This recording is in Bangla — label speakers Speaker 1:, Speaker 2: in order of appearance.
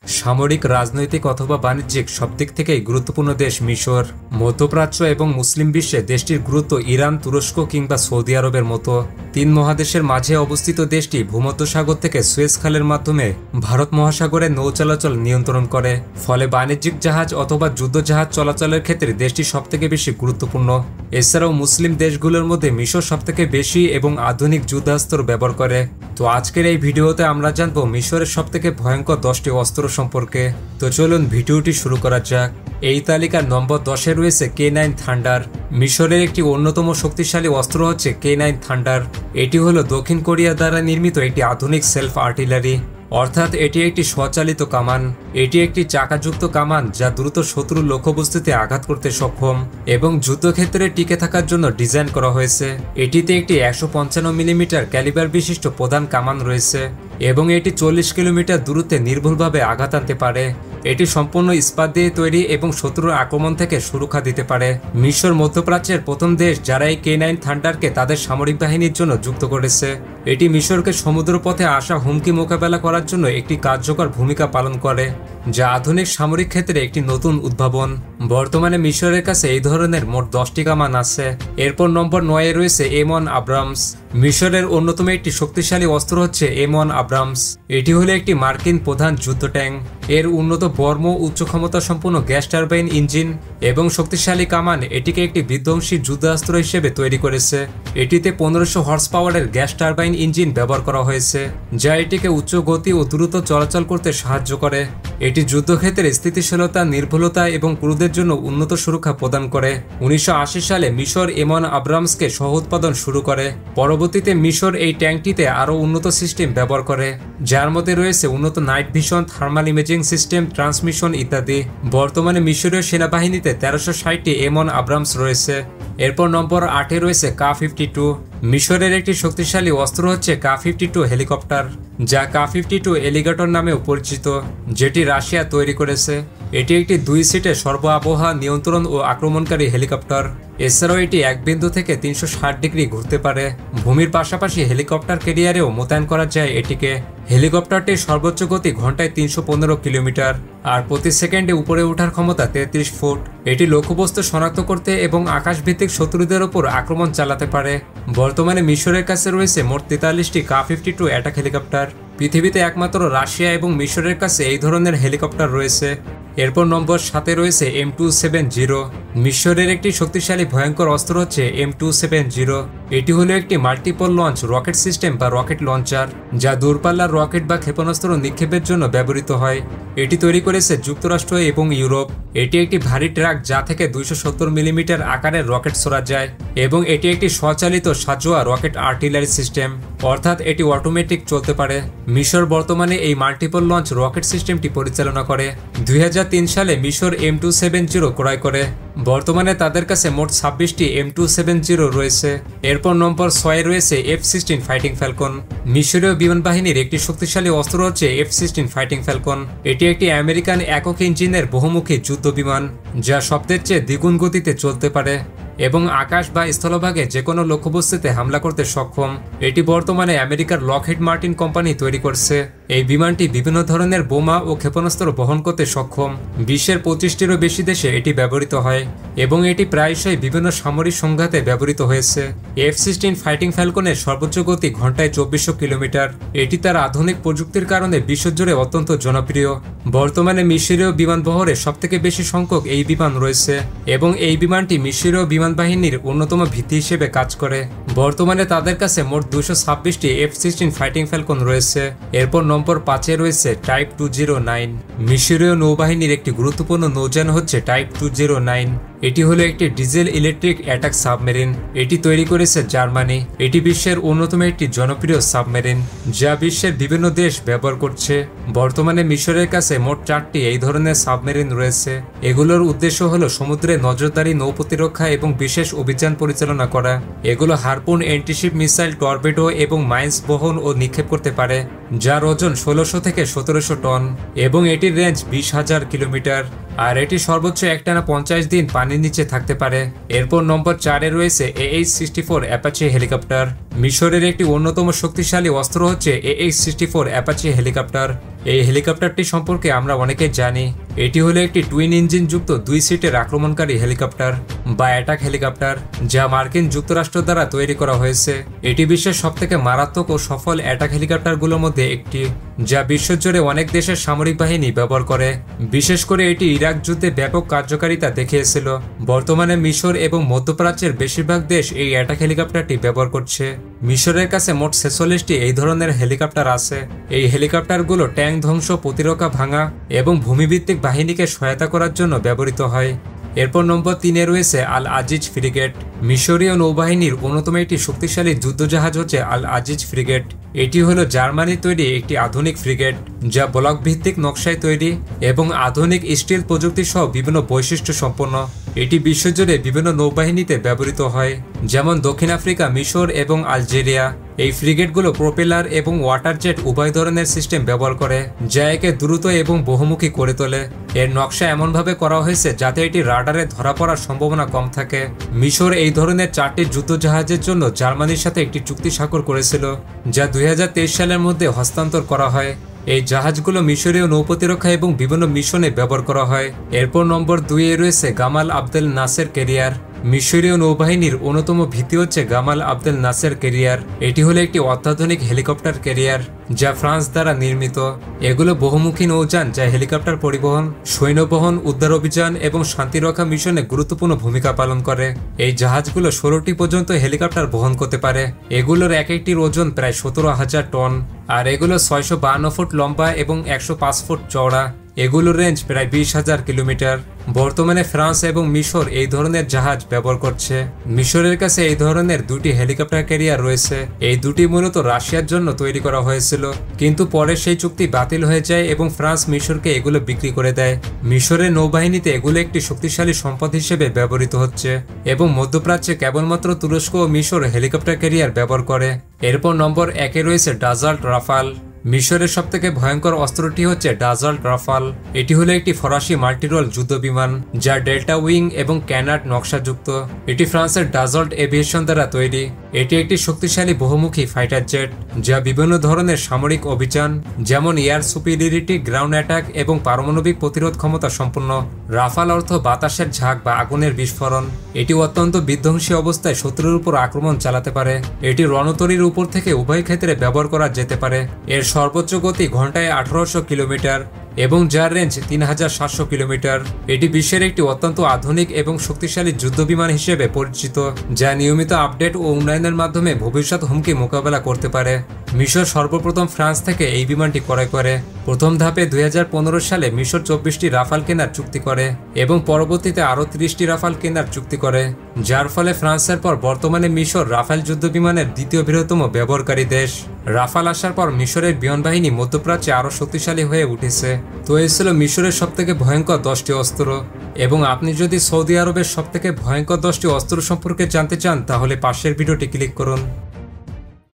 Speaker 1: সামরিক, রাজনৈতিক অথবা বাণিজ্যিক সব দিক থেকেই গুরুত্বপূর্ণ দেশ মিশর। মধ্যপ্রাচ্য এবং মুসলিম বিশ্বে দেশটির গুরুত্ব ইরান, তুরস্ক কিংবা সৌদি আরবের মতো। তিন মহাদেশের মাঝে অবস্থিত দেশটি ভূমধ্যসাগর থেকে সুয়েজ খালের মাধ্যমে ভারত মহাসাগরে নৌ চলাচল নিয়ন্ত্রণ করে। ফলে বাণিজ্যিক জাহাজ অথবা যুদ্ধ জাহাজ চলাচলের ক্ষেত্রে দেশটি সবথেকে বেশি গুরুত্বপূর্ণ। এছাড়াও মুসলিম দেশগুলোর মধ্যে মিশর সবথেকে বেশি এবং আধুনিক যুদ্ধাস্ত্র ব্যবহার করে। তো আজকের এই ভিডিওতে আমরা জানবো মিশরের সবথেকে ভয়ঙ্কর 10টি অস্ত্র সম্পর্কে। তো চলুন ভিডিওটি শুরু করা যাক। এই তালিকার নম্বর 10-এ রয়েছে K9 থান্ডার। মিশরের একটি অন্যতম শক্তিশালী অস্ত্র হচ্ছে K9 থান্ডার। এটি হলো দক্ষিণ কোরিয়া দ্বারা নির্মিত একটি আধুনিক সেলফ আর্টিলারি, অর্থাৎ এটি একটি স্বচালিত কামান। এটি একটি চাকাযুক্ত কামান যা দ্রুত শত্রুর লক্ষ্যবস্তুতে আঘাত করতে সক্ষম এবং যুদ্ধক্ষেত্রে টিকে থাকার জন্য ডিজাইন করা হয়েছে। এটিতে একটি 155 মিলিমিটার ক্যালিবার বিশিষ্ট প্রধান কামান রয়েছে এবং এটি 40 কিলোমিটার দূরত্বে নির্ভুলভাবে আঘাত আনতে পারে। এটি সম্পূর্ণ ইস্পাত দিয়ে তৈরি এবং শত্রুর আক্রমণ থেকে সুরক্ষা দিতে পারে। মিশর মধ্যপ্রাচ্যের প্রথম দেশ যারা এই K9 থান্ডারকে তাদের সামরিক বাহিনীর জন্য যুক্ত করেছে। এটি মিশরকে সমুদ্রপথে আসা হুমকি মোকাবেলা করার জন্য একটি কার্যকর ভূমিকা পালন করে, যা আধুনিক সামরিক ক্ষেত্রে একটি নতুন উদ্ভাবন। বর্তমানে মিশরের কাছে এই ধরনের মোট 10টি কামান আছে। এরপর নম্বর 9-এ রয়েছে M1 আব্রামস। মিশরের অন্যতম একটি শক্তিশালী অস্ত্র হচ্ছে M1 আব্রামস। এটি হলো একটি মার্কিন প্রধান যুদ্ধ ট্যাঙ্ক। এর উন্নত বর্ম, উচ্চ ক্ষমতা সম্পন্ন গ্যাস টারবাইন ইঞ্জিন এবং শক্তিশালী কামান এটিকে একটি বিধ্বংসী যুদ্ধাস্ত্র হিসেবে তৈরি করেছে। এটিতে 1500 হর্স পাওয়ারের গ্যাস টারবাইন ইঞ্জিন ব্যবহার করা হয়েছে, যা এটিকে উচ্চ গতি ও দ্রুত চলাচল করতে সাহায্য করে। এটি যুদ্ধক্ষেত্রে স্থিতিশীলতা, নির্ভুলতা এবং ক্রুদের জন্য উন্নত সুরক্ষা প্রদান করে। 1980 সালে মিশর M1 আব্রামসকে সহ উৎপাদন শুরু করে। পরবর্তীতে মিশর এই ট্যাঙ্কটিতে আরও উন্নত সিস্টেম ব্যবহার করে, যার মধ্যে রয়েছে উন্নত night vision, thermal imaging system, transmission ইত্যাদি। বর্তমানে মিশরীয় সেনাবাহিনীতে 1360টি M1 আব্রামস রয়েছে। এরপর নম্বর 8-এ রয়েছে Ka-52। মিশরের একটি শক্তিশালী অস্ত্র হচ্ছে Ka-52 হেলিকপ্টার, যা Ka-52 এলিগেটর নামেও পরিচিত, যেটি রাশিয়া তৈরি করেছে। এটি একটি 2 সিটের সর্ব আবহাওয়া নিয়ন্ত্রণ ও আক্রমণকারী হেলিকপ্টার। এছাড়াও এটি 1 বিন্দু থেকে 360 ডিগ্রি ঘুরতে পারে। ভূমির পাশাপাশি হেলিকপ্টার ক্যারিয়ারেও মোতায়েন করা যায় এটিকে। হেলিকপ্টারটির সর্বোচ্চ গতি ঘন্টায় 315 কিলোমিটার আর প্রতি সেকেন্ডে উপরে ওঠার ক্ষমতা 33 ফুট। এটি লক্ষ্যবস্তু শনাক্ত করতে এবং আকাশভিত্তিক শত্রুদের ওপর আক্রমণ চালাতে পারে। বর্তমানে মিশরের কাছে রয়েছে মোট 43টি Ka-52 অ্যাটাক হেলিকপ্টার। পৃথিবীতে একমাত্র রাশিয়া এবং মিশরের কাছে এই ধরনের হেলিকপ্টার রয়েছে। এরপর নম্বর 7-এ রয়েছে M270। মিশরের একটি শক্তিশালী ভয়ঙ্কর অস্ত্র হচ্ছে M270। এটি হলো একটি মাল্টিপল লঞ্চ রকেট সিস্টেম বা রকেট লঞ্চার, যা দূরপাল্লার রকেট বা ক্ষেপণাস্ত্র নিক্ষেপের জন্য ব্যবহৃত হয়। এটি তৈরি করেছে যুক্তরাষ্ট্র এবং ইউরোপ। এটি একটি ভারী ট্রাক যা থেকে 270 মিলিমিটার আকারের রকেট ছোড়া যায় এবং এটি একটি স্বচালিত সাজোয়া রকেট আর্টিলারি সিস্টেম, অর্থাৎ এটি অটোমেটিক চলতে পারে। মিশর বর্তমানে এই মাল্টিপল লঞ্চ রকেট সিস্টেমটি পরিচালনা করে। 2003 সালে মিশর M270 ক্রয় করে। বর্তমানে তাদের কাছে মোট 26টি M270 রয়েছে। এরপর নম্বর 6-এ রয়েছে F-16 ফাইটিং ফ্যালকন। মিশরীয় বিমান বাহিনীর একটি শক্তিশালী অস্ত্র হচ্ছে F-16 ফাইটিং ফ্যালকন। এটি একটি আমেরিকান একক ইঞ্জিনের বহুমুখী যুদ্ধ বিমান, যা শব্দের চেয়ে দ্বিগুণ গতিতে চলতে পারে এবং আকাশ বা স্থলভাগে যে কোনো লক্ষ্যবস্তুতে হামলা করতে সক্ষম। এটি বর্তমানে আমেরিকার লকহিড মার্টিন কোম্পানি তৈরি করছে। এই বিমানটি বিভিন্ন ধরনের বোমা ও ক্ষেপণাস্ত্র বহন করতে সক্ষম। বিশ্বের 25টিরও বেশি দেশে এটি ব্যবহৃত হয় এবং এটি প্রায়শই বিভিন্ন সামরিক সংঘাতে ব্যবহৃত হয়েছে। F-16 ফাইটিং ফ্যালকনের সর্বোচ্চ গতি ঘন্টায় 2400 কিলোমিটার। এটি তার আধুনিক প্রযুক্তির কারণে বিশ্বজুড়ে অত্যন্ত জনপ্রিয়। বর্তমানে মিশরীয় বিমান বহরে সবথেকে বেশি সংখ্যক এই বিমান রয়েছে এবং এই বিমানটি মিশরীয় বিমান বাহিনীর অন্যতম ভিত্তি হিসেবে কাজ করে। বর্তমানে তাদের কাছে মোট 226টি F-16 ফাইটিং ফ্যালকন রয়েছে। এরপর নম্বর 5-এ রয়েছে টাইপ 209। মিশরীয় নৌবাহিনীর একটি গুরুত্বপূর্ণ নৌযান হচ্ছে টাইপ 209। এটি হলো একটি ডিজেল ইলেকট্রিক অ্যাটাক সাবমেরিন। এটি তৈরি করেছে জার্মানি। এটি বিশ্বের অন্যতম একটি জনপ্রিয় সাবমেরিন, যা বিশ্বের বিভিন্ন দেশ ব্যবহার করছে। বর্তমানে মিশরের কাছে মোট 4টি এই ধরনের সাবমেরিন রয়েছে। এগুলোর উদ্দেশ্য হলো সমুদ্রে নজরদারি, নৌ প্রতিরক্ষা এবং বিশেষ অভিযান পরিচালনা করা। এগুলো হারপুন, অ্যান্টিশিপ মিসাইল, টর্পেডো এবং মাইন্স বহন ও নিক্ষেপ করতে পারে, যার ওজন 1600 থেকে 1700 টন এবং এটির রেঞ্জ 20,000 কিলোমিটার। আর এটি সর্বোচ্চ একটানা 50 দিন পানির নিচে থাকতে পারে। এরপর নম্বর 4-এ রয়েছে AH-64 অ্যাপাচি হেলিকপ্টার। মিশরের একটি অন্যতম শক্তিশালী অস্ত্র হচ্ছে AH-64 অ্যাপাচি হেলিকপ্টার। এই হেলিকপ্টারটি সম্পর্কে আমরা অনেকেই জানি। এটি হলো একটি টুইন ইঞ্জিন যুক্ত 2 সিটের আক্রমণকারী হেলিকপ্টার বা অ্যাটাক হেলিকপ্টার, যা মার্কিন যুক্তরাষ্ট্র দ্বারা তৈরি করা হয়েছে। এটি বিশ্বের সবথেকে মারাত্মক ও সফল অ্যাটাক হেলিকপ্টারগুলোর মধ্যে একটি, যা বিশ্বজুড়ে অনেক দেশের সামরিক বাহিনী ব্যবহার করে। বিশেষ করে এটি ইরাক যুদ্ধে ব্যাপক কার্যকারিতা দেখিয়েছিল। বর্তমানে মিশর এবং মধ্যপ্রাচ্যের বেশিরভাগ দেশ এই অ্যাটাক হেলিকপ্টারটি ব্যবহার করছে। মিশরের কাছে মোট 46টি এই ধরনের হেলিকপ্টার আছে। এই হেলিকপ্টারগুলো ট্যাঙ্ক ধ্বংস, প্রতিরক্ষা ভাঙা এবং ভূমিভিত্তিক বাহিনীকে সহায়তা করার জন্য ব্যবহৃত হয়। এরপর নম্বর 3-এ রয়েছে আল আজিজ ফ্রিগেট। মিশরীয় নৌবাহিনীর অন্যতম একটি শক্তিশালী যুদ্ধজাহাজ হচ্ছে আল আজিজ ফ্রিগেট। এটি হলো জার্মানির তৈরি একটি আধুনিক ফ্রিগেট, যা ব্লক ভিত্তিক নকশায় তৈরি এবং আধুনিক স্টিল প্রযুক্তি সহ বিভিন্ন বৈশিষ্ট্য সম্পন্ন। এটি বিশ্বজুড়ে বিভিন্ন নৌবাহিনীতে ব্যবহৃত হয়, যেমন দক্ষিণ আফ্রিকা, মিশর এবং আলজেরিয়া। এই ফ্রিগেটগুলো প্রোপেলার এবং ওয়াটার জেট উভয় ধরনের সিস্টেম ব্যবহার করে, যা একে দ্রুত এবং বহুমুখী করে তোলে। এর নকশা এমনভাবে করা হয়েছে যাতে এটি রাডারে ধরা পড়ার সম্ভাবনা কম থাকে। মিশর এই ধরনের 4টি যুদ্ধজাহাজের জন্য জার্মানির সাথে একটি চুক্তি স্বাক্ষর করেছিল, যা 2023 সালের মধ্যে হস্তান্তর করা হয়। এই জাহাজগুলো মিশরীয় নৌপ্রতিরক্ষা এবং বিভিন্ন মিশনে ব্যবহার করা হয়। এরপর নম্বর 2-এ রয়েছে গামাল আবদেল নাসের ক্যারিয়ার। মিশরীয় নৌবাহিনীর অন্যতম ভিত্তি হচ্ছে গামাল আবদেল নাসের ক্যারিয়ার। এটি হলো একটি অত্যাধুনিক হেলিকপ্টার ক্যারিয়ার, যা ফ্রান্স দ্বারা নির্মিত। এগুলো বহুমুখী নৌযান, যা হেলিকপ্টার পরিবহন, সৈন্যবহন, উদ্ধার অভিযান এবং শান্তিরক্ষা মিশনে গুরুত্বপূর্ণ ভূমিকা পালন করে। এই জাহাজগুলো 16টি পর্যন্ত হেলিকপ্টার বহন করতে পারে। এগুলোর এক একটির ওজন প্রায় 17,000 টন, আর এগুলো 652 ফুট লম্বা এবং 105 ফুট চওড়া। এগুলোর রেঞ্জ প্রায় 20,000 কিলোমিটার। বর্তমানে ফ্রান্স এবং মিশর এই ধরনের জাহাজ ব্যবহার করছে। মিশরের কাছে এই ধরনের 2টি হেলিকপ্টার ক্যারিয়ার রয়েছে। এই দুটি মূলত রাশিয়ার জন্য তৈরি করা হয়েছিল, কিন্তু পরে সেই চুক্তি বাতিল হয়ে যায় এবং ফ্রান্স মিশরকে এগুলো বিক্রি করে দেয়। মিশরের নৌবাহিনীতে এগুলো একটি শক্তিশালী সম্পদ হিসেবে ব্যবহৃত হচ্ছে এবং মধ্যপ্রাচ্যে কেবলমাত্র তুরস্ক ও মিশর হেলিকপ্টার ক্যারিয়ার ব্যবহার করে। এরপর নম্বর 1-এ রয়েছে ডাসাল্ট রাফাল। মিশরের সবথেকে ভয়ঙ্কর অস্ত্রটি হচ্ছে ডাসাল্ট রাফাল। এটি হলো একটি ফরাসি মাল্টিরোল যুদ্ধবিমান, যা ডেল্টা উইং এবং ক্যানাট নকশাযুক্ত। এটি ফ্রান্সের ডাসাল্ট এভিয়েশন দ্বারা তৈরি। এটি একটি শক্তিশালী বহুমুখী ফাইটার জেট, যা বিভিন্ন ধরনের সামরিক অভিযান, যেমন এয়ার সুপিরিয়রিটি, গ্রাউন্ড অ্যাটাক এবং পারমাণবিক প্রতিরোধ ক্ষমতা সম্পন্ন। রাফাল অর্থ বাতাসের ঝাঁক বা আগুনের বিস্ফোরণ। এটি অত্যন্ত বিধ্বংসী অবস্থায় শত্রুর উপর আক্রমণ চালাতে পারে। এটি রণতরীর উপর থেকে উভয় ক্ষেত্রে ব্যবহার করা যেতে পারে। এর সর্বোচ্চ গতি ঘন্টায় 1800 কিলোমিটার এবং যার রেঞ্জ 3700 কিলোমিটার। এটি বিশ্বের একটি অত্যন্ত আধুনিক এবং শক্তিশালী যুদ্ধবিমান হিসেবে পরিচিত, যা নিয়মিত আপডেট ও উন্নয়নের মাধ্যমে ভবিষ্যৎ হুমকি মোকাবেলা করতে পারে। মিশর সর্বপ্রথম ফ্রান্স থেকে এই বিমানটি ক্রয় করে। প্রথম ধাপে 2015 সালে মিশর 24টি রাফাল কেনার চুক্তি করে এবং পরবর্তীতে আরও 30টি রাফাল কেনার চুক্তি করে, যার ফলে ফ্রান্সের পর বর্তমানে মিশর রাফাল যুদ্ধবিমানের দ্বিতীয় বৃহত্তম ব্যবহারকারী দেশ। রাফাল আসার পর মিশরের বিমান বাহিনী মধ্যপ্রাচ্যে আরও শক্তিশালী হয়ে উঠেছে। তো এই ছিল মিশরের সবথেকে ভয়ঙ্কর 10টি অস্ত্র। এবং আপনি যদি সৌদি আরবের সবথেকে ভয়ঙ্কর 10টি অস্ত্র সম্পর্কে জানতে চান, তাহলে পাশের ভিডিওটি ক্লিক করুন।